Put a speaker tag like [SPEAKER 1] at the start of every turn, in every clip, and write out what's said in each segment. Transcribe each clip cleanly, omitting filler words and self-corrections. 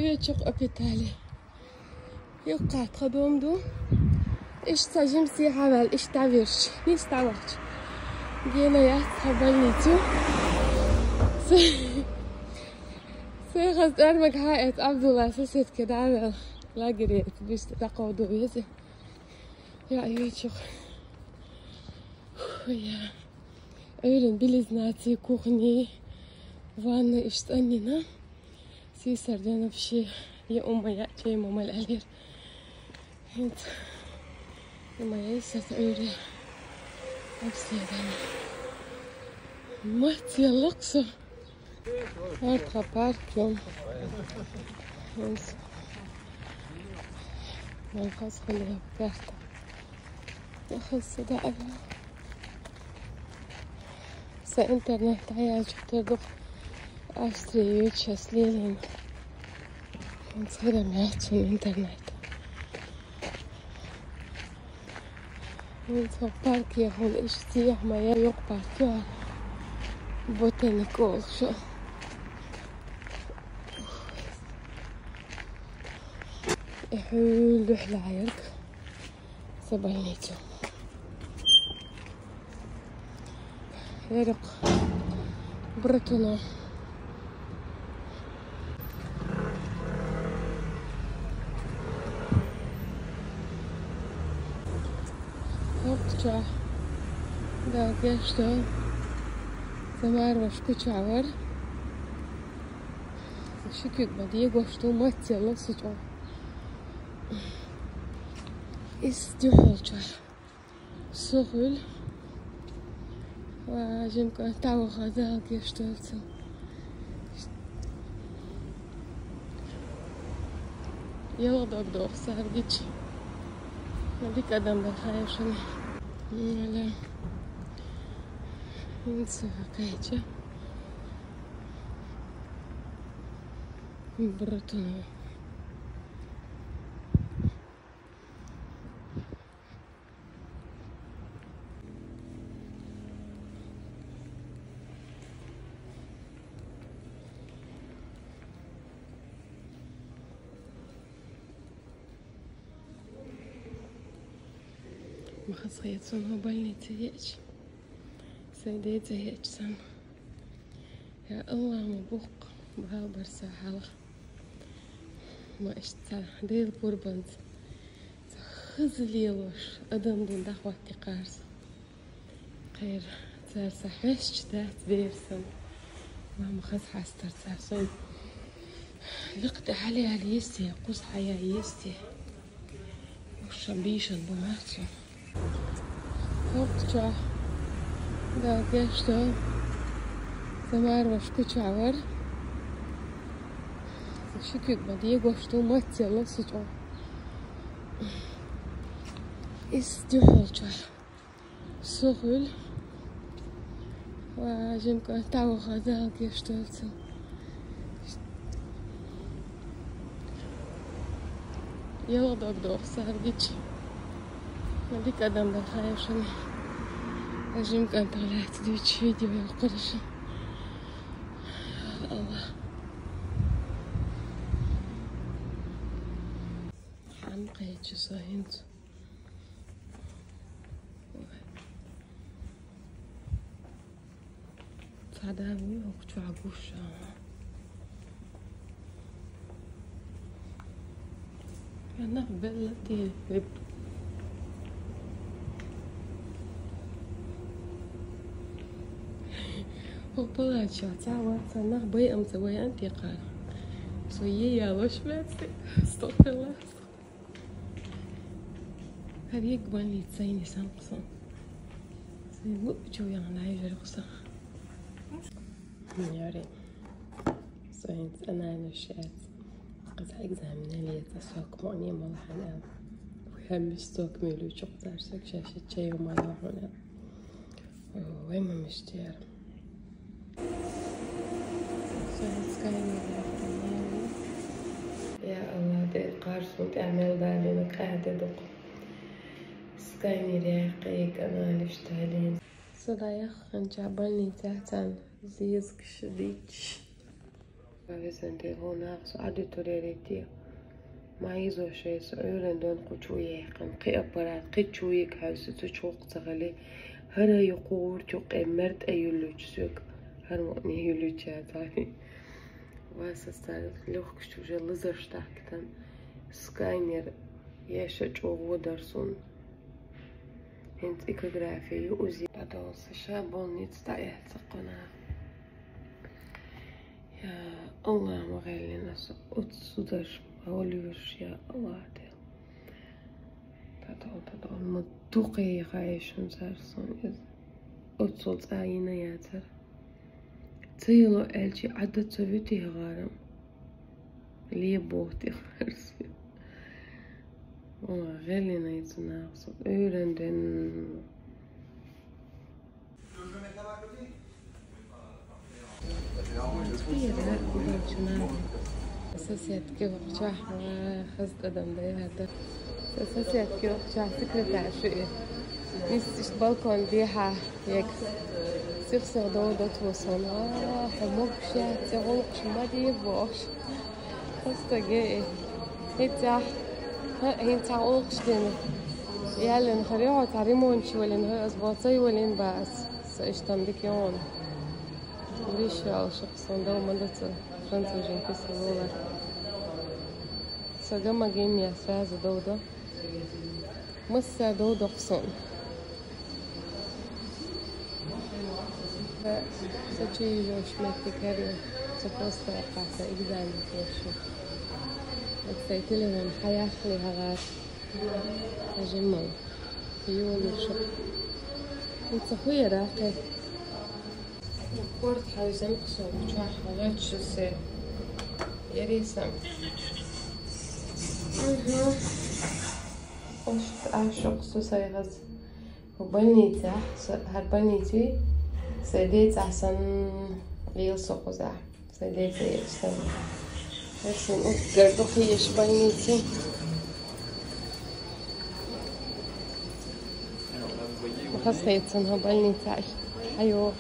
[SPEAKER 1] Io çok öpütali. Yok kat kadımdu. İşte cimsi havel işte virş. Nista virş. Gene ya tabanlıcı. سيخز أرمك حائط عبد الله سيسيت كده عمل لا قريت بيست تقعدوا يزي يا أيوتشوخ يا أولن بلزناتي كوخني وانا اشتانينا سيسر جانا بشي يا أمي يا جاي ماما الألير انت لما يسات أولي أبسي دانا مات يلقصو Arka parkım. من خاص خليها بكارتة خاصة دائما سإنترنت عيال شفت ضغط أشتري يوتشس ليلين نصير معاتشن إنترنت ونصير باركي هون إيش سيح ما يوق باركي بوتانيكول شو يحول رحلة عيرك سبعينيتو يرق برتنا وقتها دا قشتا زمار وشكوش عور شكوك بديه قشتو ماتي الله سجو استحوجه سهل وجمك تعو غدا قشتلتو يلا دق صار جيتش هذيك قدام بالخير شنو لا ننسى كايجة برتنا ما خصيت صنها بالني تهيج سيدي تهيج سن يا الله مبوق بها برسا حلا ما اشتا ديل قربانت خزلي وش ادم دون دخوة قارس خير صار صحيش جدات بيرسم ما مخز حاستر صار صين لقت عليها ليستي قص حيا يستي وشبيشن بماتشو وقتها دا قشتا زمار وشكوش عور شكوك بديه قشتو ماتي الله سجو استحوجه سهل وجمك تعو غدا قشتلتو يلا دق صار جيتش هذيك قدام بالخير شنو أجمك أن طلعت دوتش فيديو يا قرش الله حمقى يجي صاينت صعداوي وكتو عقوش أنا بلتي وطلعت شعتها صنع بي أم سوي انتقال سويي يا وش باتي استغفر الله هذه يقبل لي تسيني سامسون سيقوب جو يعني عايزة رخصة ياري سوينت أنا نشأت قد أجزها من اللي يتسوق معني ما حنا وهم استوك ميلو شقدر سك شاشة شيء وما يروحون وين ما مشتير يا الله دي قارسون تعمل بالي قاعدة دق سكايني ريقيك أنا لشتالين صدايخ انجابلني تحتن زيزك شديدش فيسنتي هنا سعد توريريتي ما يزو شيء سعيرن دون قشويه قي أبرات قشويك حاسة تشوق تغلي هنا يقول تشوق مرت أيلوج سوق هرموني يلوج هذا واسستان لوخ كشوجة لزرش تحكتن سكاينر يشج ودرسون هنت إيكوغرافي يؤذي بدوس شابون يتستعيه تقنا يا الله مغالي ناس أتصدر أوليوش يا الله تدعو المدوقي غايشون زارسون أتصد عينا ياتر تيلو ألجي عدد سويتي غارم ليه بوتي غارسي والله غالي نايتنا أقصد أيرندن أساسيات كيف أخشاح خزت أدم دي هذا أساسيات كيف أخشاح سكرة عشوية نيس بالكون ديها يك سيخسر دودة توصل حموك شات تغلق شمادي يبوش خزت جاي هيتا هين تعلق شدني يلا نخليها تعريمون شو ولا نهار أسبوعي ولا نبعث سأشتم بك يوم ليش يا شخص ده ومدته فرنسا جنكس الولد سجما جيميا ساز دودة مسا دودة قصون سجي جوش متكرر سبوست قاعدة إجزام فيشو بتسيتلهم حياة لها غار أجمل يول وشق انت خويا راقي كورت حاوزن قصون شو حوالات شو سي يريسم قشت أعشق سوسيغز وبنيتي هالبنيتي سيديت أحسن ليلصق وزاح سيديت يشتغل لكن قردوخيش بنيتي وخصيتنها بنيتي حيوش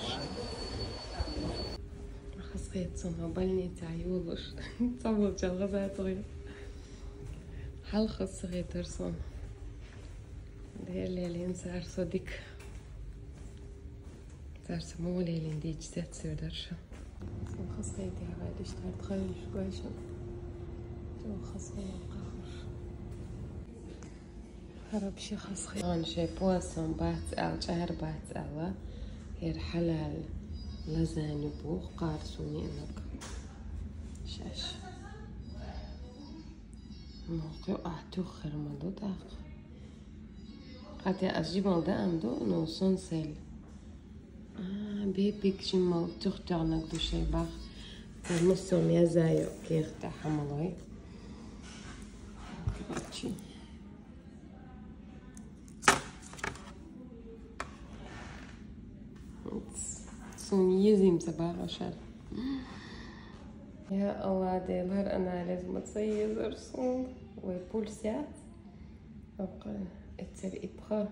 [SPEAKER 1] خصيتنها بنيتي عيولش تصور جلغزات غير حلقة صغيرة ترسون ده اللي نسار صديق صار سمو ليلي نديج زات سير درشة خصيتي هاي اشتهرت خير شويشة جو خصيتي قهر هرب شي خصيتي هون شي بواسم بات أل شهر بات ألا هير حلال لزاني بوخ قارسوني إنك شاش موقع أحتوخر مدو داق قاتي أجيب ملدا أمدو نو سونسيل بيبيك جمال تختارنك دو شي باخ المسوم يزايو كيخ تحملوي سون يزيم سباغ شر يا الله ديلر أنا لازم أتصيز رسوم وبولسيات أبقى اتسر إبخا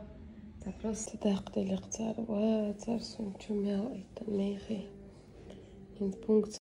[SPEAKER 1] تفرس تاقد الاقتار وترسم تشميا وإيطان ميخي إن بونكت